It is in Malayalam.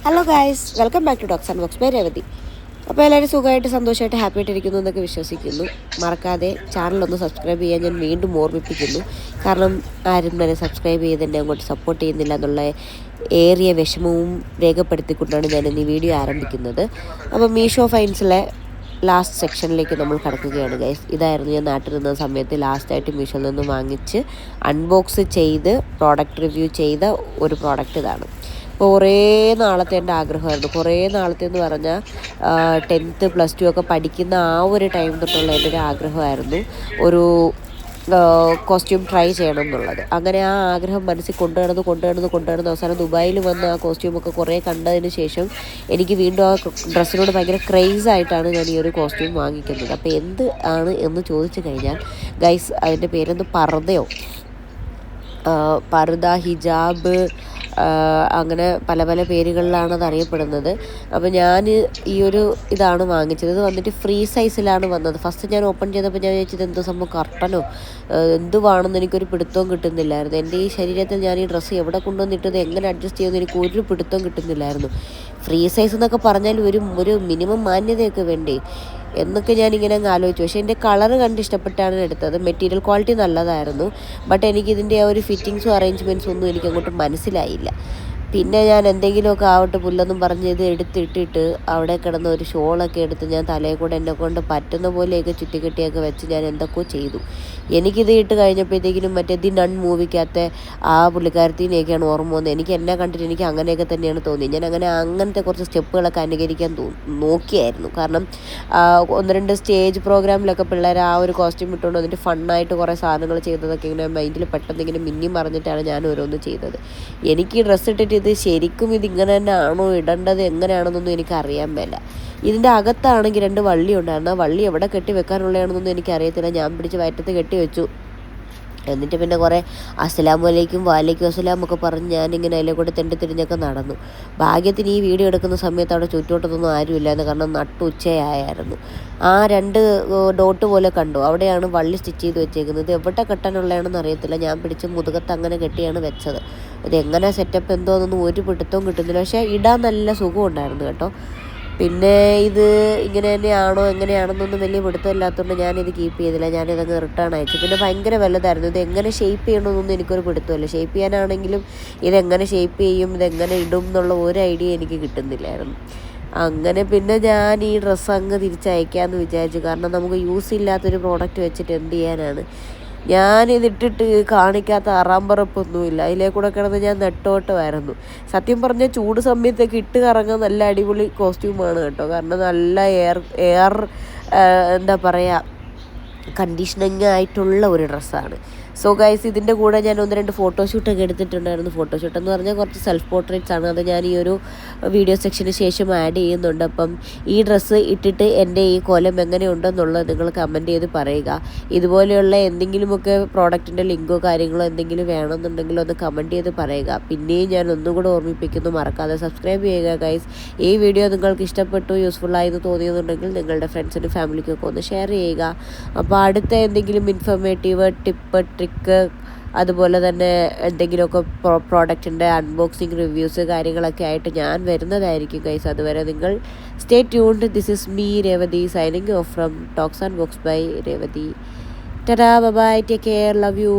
Hello guys, welcome back to docs and vox by Revathi. അപ്പോൾ എല്ലാവരും സുഖമായിട്ട് സന്തോഷമായിട്ട് ഹാപ്പി ആയിട്ടിരിക്കുന്നു എന്നൊക്കെ വിശ്വസിക്കുന്നു. മറക്കാതെ ചാനലൊന്ന് സബ്സ്ക്രൈബ് ചെയ്യാൻ ഞാൻ വീണ്ടും ഓർമ്മിപ്പിക്കുന്നു. കാരണം ആരും തന്നെ സബ്സ്ക്രൈബ് ചെയ്ത് എന്നെ അങ്ങോട്ട് സപ്പോർട്ട് ചെയ്യുന്നില്ല എന്നുള്ള ഏറിയ വിഷമവും രേഖപ്പെടുത്തിക്കൊണ്ടാണ് ഞാൻ ഇന്ന് ഈ വീഡിയോ ആരംഭിക്കുന്നത്. അപ്പോൾ മീഷോ ഫൈൻസിലെ ലാസ്റ്റ് സെക്ഷനിലേക്ക് നമ്മൾ കടക്കുകയാണ് ഗൈസ്. ഇതായിരുന്നു ഞാൻ നാട്ടിൽ നിന്ന സമയത്ത് ലാസ്റ്റായിട്ട് മീഷോയിൽ നിന്ന് വാങ്ങിച്ച് അൺബോക്സ് ചെയ്ത് പ്രോഡക്റ്റ് റിവ്യൂ ചെയ്ത ഒരു പ്രോഡക്റ്റ് ഇതാണ്. കുറേ നാളത്തെ എൻ്റെ ആഗ്രഹമായിരുന്നു. കുറേ നാളത്തെ എന്ന് പറഞ്ഞാൽ 10th +2 ഒക്കെ പഠിക്കുന്ന ആ ഒരു ടൈം തൊട്ടുള്ള എൻ്റെ ഒരു ആഗ്രഹമായിരുന്നു ഒരു കോസ്റ്റ്യൂം ട്രൈ ചെയ്യണം എന്നുള്ളത്. അങ്ങനെ ആ ആഗ്രഹം മനസ്സിൽ കൊണ്ടുനടന്ന് അവസാനം ദുബായിൽ വന്ന് ആ കോസ്റ്റ്യൂമൊക്കെ കുറേ കണ്ടതിന് ശേഷം എനിക്ക് വീണ്ടും ആ ഡ്രസ്സിനോട് ഭയങ്കര ക്രേസായിട്ടാണ് ഞാൻ ഈ ഒരു കോസ്റ്റ്യൂം വാങ്ങിക്കുന്നത്. അപ്പോൾ എന്ത് ആണ് എന്ന് ചോദിച്ചു കഴിഞ്ഞാൽ ഗൈസ്, അതിൻ്റെ പേരെന്ത് പർദ, ഹിജാബ്, അങ്ങനെ പല പല പേരുകളിലാണ് അത് അറിയപ്പെടുന്നത്. അപ്പോൾ ഞാൻ ഈ ഒരു ഇതാണ് വാങ്ങിച്ചത്. ഇത് വന്നിട്ട് ഫ്രീ സൈസിലാണ് വന്നത്. ഫസ്റ്റ് ഞാൻ ഓപ്പൺ ചെയ്തപ്പോൾ ഞാൻ വിചാരിച്ചത് എന്തോ സംഭവം കർട്ടനോ എന്തുവാണെന്ന് എനിക്കൊരു പിടുത്തവും കിട്ടുന്നില്ലായിരുന്നു. എൻ്റെ ഈ ശരീരത്തിൽ ഞാൻ ഈ ഡ്രസ്സ് എവിടെ കൊണ്ടുവന്നിട്ടത് എങ്ങനെ അഡ്ജസ്റ്റ് ചെയ്യുമെന്ന് എനിക്ക് ഒരു പിടുത്തവും കിട്ടുന്നില്ലായിരുന്നു. ഫ്രീ സൈസ് എന്നൊക്കെ പറഞ്ഞാൽ ഒരു മിനിമം മാന്യതയൊക്കെ വേണ്ടേ എന്നൊക്കെ ഞാനിങ്ങനെ അങ്ങ് ആലോചിച്ചു. പക്ഷേ എൻ്റെ കളറ് കണ്ട് ഇഷ്ടപ്പെട്ടാണ് എടുത്തത്. മെറ്റീരിയൽ ക്വാളിറ്റി നല്ലതായിരുന്നു. ബട്ട് എനിക്കിതിൻ്റെ ആ ഒരു ഫിറ്റിങ്സും അറേഞ്ച്മെൻറ്റ്സും ഒന്നും എനിക്കങ്ങോട്ട് മനസ്സിലായില്ല. പിന്നെ ഞാൻ എന്തെങ്കിലുമൊക്കെ ആവട്ടെ പുല്ലെന്നും പറഞ്ഞ് ഇത് എടുത്തിട്ടിട്ട് അവിടെ കിടന്ന ഒരു ഷോളൊക്കെ എടുത്ത് ഞാൻ തലയിൽ കൂടെ എന്നെ കൊണ്ട് പറ്റുന്ന പോലെയൊക്കെ ചുറ്റിക്കെട്ടിയൊക്കെ വെച്ച് ഞാൻ എന്തൊക്കെയോ ചെയ്തു. എനിക്കിത് ഇട്ട് കഴിഞ്ഞപ്പോഴത്തേക്കിനും മറ്റേ ദി നൺ മൂവിക്കകത്തെ ആ പുള്ളിക്കാരത്തിനെയൊക്കെയാണ് ഓർമ്മ വന്നത്. എനിക്ക് എന്നെ കണ്ടിട്ട് എനിക്ക് അങ്ങനെയൊക്കെ തന്നെയാണ് തോന്നിയത്. ഞാൻ അങ്ങനത്തെ കുറച്ച് സ്റ്റെപ്പുകളൊക്കെ അനുകരിക്കാൻ നോക്കിയായിരുന്നു. കാരണം 1-2 സ്റ്റേജ് പ്രോഗ്രാമിലൊക്കെ പിള്ളേർ ആ ഒരു കോസ്റ്റ്യൂം ഇട്ടുകൊണ്ട് വന്നിട്ട് ഫണ്ണായിട്ട് കുറേ സാധനങ്ങൾ ചെയ്തതൊക്കെ ഇങ്ങനെ മൈൻഡിൽ പെട്ടെന്ന് ഇങ്ങനെ മിന്നി മറിഞ്ഞിട്ടാണ് ഞാൻ ഓരോന്ന് ചെയ്തത്. എനിക്ക് ഈ ഡ്രസ്സ് ഇട്ടിട്ട് ഇത് ശരിക്കും ഇതിങ്ങനെ തന്നെ ആണോ ഇടേണ്ടത് എങ്ങനെയാണെന്നൊന്നും എനിക്കറിയാൻ മേല. ഇതിൻ്റെ അകത്താണെങ്കിൽ 2 വള്ളി ഉണ്ടായിരുന്നു. ആ വള്ളി എവിടെ കെട്ടി വെക്കാനുള്ളതാണെന്നൊന്നും എനിക്കറിയത്തില്ല. ഞാൻ പിടിച്ച് വയറ്റത്ത് കെട്ടി വെച്ചു. എന്നിട്ട് പിന്നെ കുറേ അസ്സലാമലൈക്കും വാലൈക്കും അസ്സലാം ഒക്കെ പറഞ്ഞ് ഞാനിങ്ങനെ അതിലെ കൂടെ തിരിഞ്ഞൊക്കെ നടന്നു. ഭാഗ്യത്തിന് ഈ വീഡിയോ എടുക്കുന്ന സമയത്ത് അവിടെ ചുറ്റോട്ടത്തൊന്നും ആരുമില്ലായിരുന്നു. കാരണം നട്ടുച്ചയായിരുന്നു. ആ 2 ഡോട്ട് പോലെ കണ്ടു. അവിടെയാണ് വള്ളി സ്റ്റിച്ച് ചെയ്ത് വെച്ചേക്കുന്നത്. എവിടെ കെട്ടാനുള്ളതാണെന്ന് അറിയത്തില്ല. ഞാൻ പിടിച്ച് മുതുകത്ത് അങ്ങനെ കെട്ടിയാണ് വെച്ചത്. ഇതെങ്ങനെ സെറ്റപ്പ് എന്തോന്നൊന്നും ഒരു പിടുത്തവും കിട്ടുന്നില്ല. പക്ഷേ ഇടാൻ നല്ല സുഖമുണ്ടായിരുന്നു കേട്ടോ. പിന്നെ ഇത് ഇങ്ങനെ തന്നെയാണോ എങ്ങനെയാണെന്നൊന്നും വലിയ പിടുത്തമില്ലാത്തതുകൊണ്ട് ഞാനിത് കീപ്പ് ചെയ്തില്ല. ഞാനിതങ്ങ് റിട്ടേൺ അയച്ചു. പിന്നെ ഭയങ്കര വലുതായിരുന്നു. ഇത് എങ്ങനെ ഷേപ്പ് ചെയ്യണമെന്നൊന്നും എനിക്കൊരു പിടുത്തമില്ല. ഷേപ്പ് ചെയ്യാനാണെങ്കിലും ഇതെങ്ങനെ ഷേപ്പ് ചെയ്യും, ഇതെങ്ങനെ ഇടും എന്നുള്ള ഒരു ഐഡിയ എനിക്ക് കിട്ടുന്നില്ലായിരുന്നു. അങ്ങനെ പിന്നെ ഞാൻ ഈ ഡ്രസ്സ് അങ്ങ് തിരിച്ചയക്കാമെന്ന് വിചാരിച്ചു. കാരണം നമുക്ക് യൂസ് ഇല്ലാത്തൊരു പ്രോഡക്റ്റ് വെച്ചിട്ട് എന്ത് ചെയ്യാനാണ്. ഞാനിതിട്ടിട്ട് കാണിക്കാത്ത അറാമ്പറപ്പൊന്നുമില്ല. അതിലേ കൂടെ കിടന്ന് ഞാൻ നെട്ടോട്ടമായിരുന്നു. സത്യം പറഞ്ഞാൽ ചൂട് സമയത്തൊക്കെ ഇട്ട് കറങ്ങാൻ നല്ല അടിപൊളി കോസ്റ്റ്യൂമാണ് കേട്ടോ. കാരണം നല്ല എയർ എന്താ പറയുക, കണ്ടീഷനിങ് ആയിട്ടുള്ള ഒരു ഡ്രസ്സാണ്. സോ ഗൈസ്, ഇതിൻ്റെ കൂടെ ഞാൻ 1-2 ഫോട്ടോഷൂട്ടൊക്കെ എടുത്തിട്ടുണ്ടായിരുന്നു. ഫോട്ടോഷൂട്ട് എന്ന് പറഞ്ഞാൽ കുറച്ച് സെൽഫ് പോർട്രേറ്റ്സ് ആണ്. അത് ഞാൻ ഈ ഒരു വീഡിയോ സെക്ഷന് ശേഷം ആഡ് ചെയ്യുന്നുണ്ട്. അപ്പം ഈ ഡ്രസ്സ് ഇട്ടിട്ട് എൻ്റെ ഈ കോലം എങ്ങനെയുണ്ടെന്നുള്ളത് നിങ്ങൾ കമൻറ്റ് ചെയ്ത് പറയുക. ഇതുപോലെയുള്ള എന്തെങ്കിലുമൊക്കെ പ്രോഡക്റ്റിൻ്റെ ലിങ്കോ കാര്യങ്ങളോ എന്തെങ്കിലും വേണമെന്നുണ്ടെങ്കിൽ ഒന്ന് കമൻറ്റ് ചെയ്ത് പറയുക. പിന്നെയും ഞാൻ ഒന്നുകൂടെ ഓർമ്മിപ്പിക്കുന്നു, മറക്കാതെ സബ്സ്ക്രൈബ് ചെയ്യുക ഗൈസ്. ഈ വീഡിയോ നിങ്ങൾക്ക് ഇഷ്ടപ്പെട്ടു, യൂസ്ഫുള്ളായെന്ന് തോന്നിയെന്നുണ്ടെങ്കിൽ നിങ്ങളുടെ ഫ്രണ്ട്സിനും ഫാമിലിക്കൊക്കെ ഒന്ന് ഷെയർ ചെയ്യുക. അപ്പോൾ അടുത്ത എന്തെങ്കിലും ഇൻഫർമേറ്റീവ് ടിപ്പ്, ട്രിക്ക്, അതുപോലെ തന്നെ എന്തെങ്കിലുമൊക്കെ പ്രോഡക്റ്റിൻ്റെ അൺബോക്സിങ് റിവ്യൂസ് കാര്യങ്ങളൊക്കെ ആയിട്ട് ഞാൻ വരുന്നതായിരിക്കും ഗൈസ്. അതുവരെ നിങ്ങൾ stay tuned. This is me Revathi signing off from talks and vox by Revathi. Tata, bye bye, take care, love U.